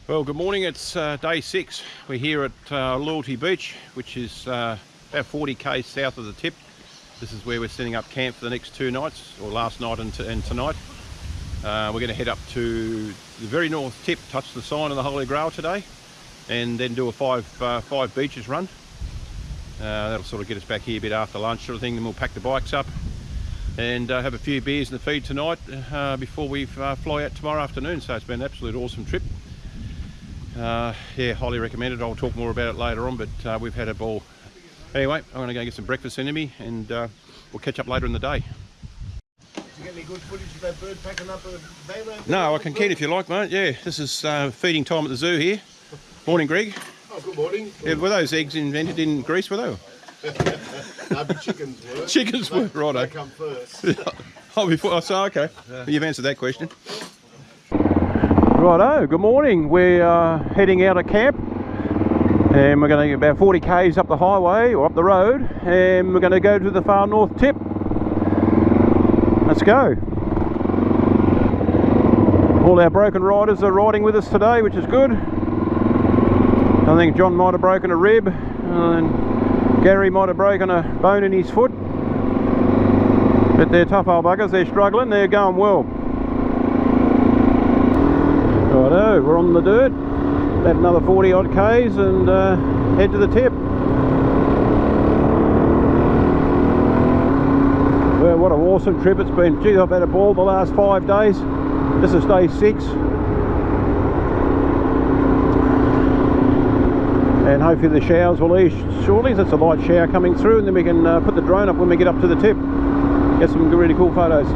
Well, good morning. It's day 6. We're here at Loyalty Beach, which is about 40 k's south of the tip. This is where we're setting up camp for the next 2 nights, or last night and tonight. We're going to head up to the very north tip, touch the sign of the Holy Grail today, and then do a five beaches run. That'll sort of get us back here a bit after lunch sort of thing. Then we'll pack the bikes up and have a few beers in the feed tonight before we fly out tomorrow afternoon. So it's been an absolute awesome trip. Yeah, highly recommended. I'll talk more about it later on, but we've had a ball. Anyway, I'm going to go get some breakfast into me, and we'll catch up later in the day. Did you get any good footage of that bird packing up a van? No, I can keen if you like, mate. Yeah, this is feeding time at the zoo here. Morning, Greg. Oh, good morning. Yeah, were those eggs invented in Greece, were they? No, but chickens were. Chickens were, righto. They come first. Oh, before, oh, so okay. You've answered that question. Righto, good morning. We're heading out of camp, and we're going to get about 40 k's up the highway, or up the road, and we're going to go to the far north tip. Let's go. All our broken riders are riding with us today, which is good. I think John might have broken a rib, and Gary might have broken a bone in his foot. But they're tough old buggers, they're struggling, they're going well. Righto, we're on the dirt, about another 40 odd k's, and head to the tip. Well, what an awesome trip it's been. Gee, I've had a ball the last 5 days. This is day 6. And hopefully the showers will ease shortly. That's a light shower coming through, and then we can put the drone up when we get up to the tip. Get some really cool photos.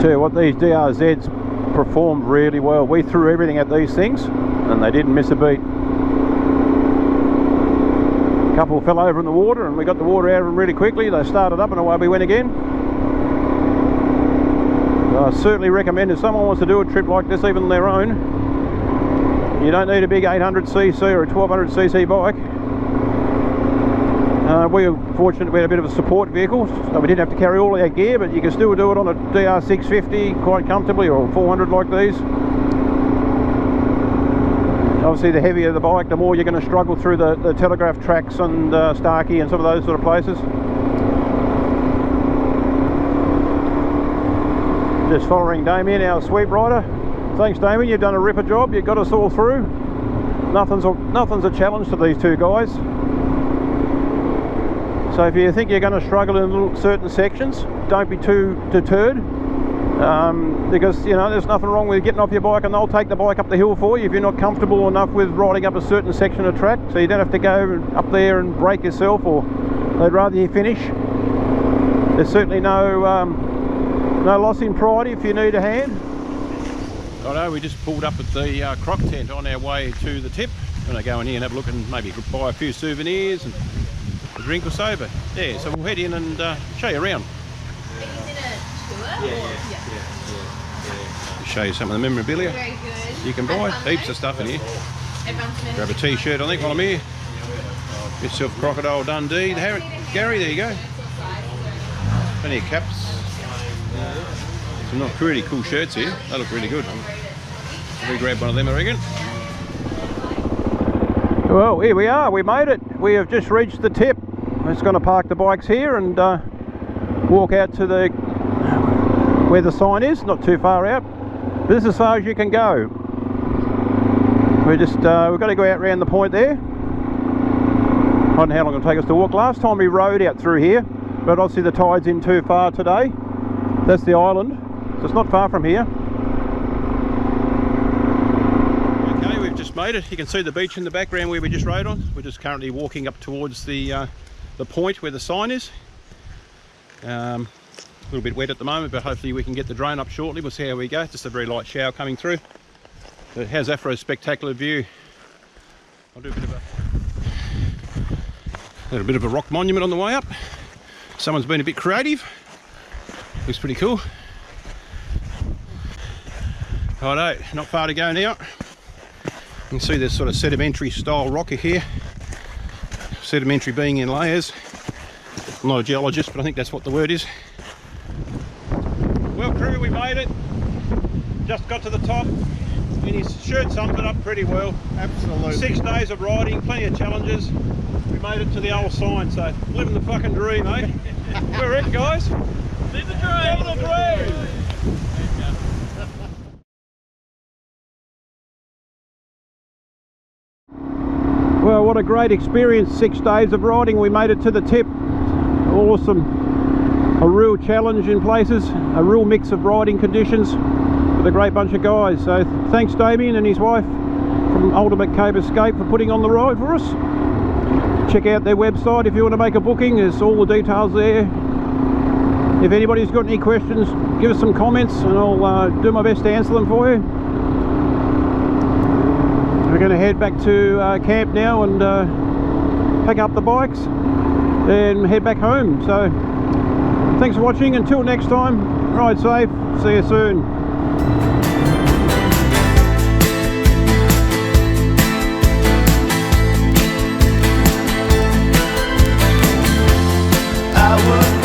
Tell you what, these DRZs performed really well. We threw everything at these things and they didn't miss a beat. A couple fell over in the water and we got the water out of them really quickly. They started up and away we went again. I certainly recommend if someone wants to do a trip like this, even on their own, you don't need a big 800cc or a 1200cc bike. We were fortunate we had a bit of a support vehicle, so we didn't have to carry all our gear, but you can still do it on a DR650 quite comfortably, or 400 like these. Obviously the heavier the bike, the more you're going to struggle through the telegraph tracks and Starkey and some of those sort of places. Just following Damien, our sweep rider. Thanks Damien, you've done a ripper job, you've got us all through. Nothing's a challenge to these two guys. So if you think you're going to struggle in certain sections, don't be too deterred, because you know there's nothing wrong with getting off your bike and they'll take the bike up the hill for you if you're not comfortable enough with riding up a certain section of track. So you don't have to go up there and break yourself, or they'd rather you finish. There's certainly no loss in pride if you need a hand. Righto, we just pulled up at the croc tent on our way to the tip. I'm going to go in here and have a look and maybe buy a few souvenirs and a drink or so, but yeah, so we'll head in and show you around. Is it a tour? Yeah. Show you some of the memorabilia. Very good. You can buy heaps of stuff in here. Grab a t-shirt, I think, while I'm here. Get yourself Crocodile Dundee. Gary, there you go. Plenty of caps. Some not pretty cool shirts here. They look really good. We grab one of them, I reckon. Well, here we are. We made it. We have just reached the tip. We're just going to park the bikes here and walk out to where the sign is. Not too far out. But this is as far as you can go. We've got to go out round the point there. I don't know how long it'll take us to walk. Last time we rode out through here, but obviously the tide's in too far today. That's the island, so it's not far from here. Okay, we've just made it. You can see the beach in the background where we just rode on. We're just currently walking up towards the point where the sign is. A little bit wet at the moment, but hopefully we can get the drone up shortly. We'll see how we go. Just a very light shower coming through. But how's that for a spectacular view? I'll do a bit of a rock monument on the way up. Someone's been a bit creative. Looks pretty cool. Righto, not far to go now. You can see this sort of sedimentary style rock here. Sedimentary being in layers. I'm not a geologist, but I think that's what the word is. Well crew, we made it. just got to the top, and his shirt sums it up pretty well. Absolutely. 6 days of riding, plenty of challenges. We made it to the old sign, so living the fucking dream, eh? We're it, guys. Live the dream. Live the dream. Well, what a great experience, 6 days of riding. We made it to the tip. Awesome. A real challenge in places, a real mix of riding conditions with a great bunch of guys. So thanks Damien and his wife from Ultimate Cave Escape for putting on the ride for us. Check out their website if you want to make a booking. There's all the details there. If anybody's got any questions, give us some comments and I'll do my best to answer them for you. We're going to head back to camp now and pack up the bikes and head back home. So thanks for watching. Until next time, ride safe. See you soon. I would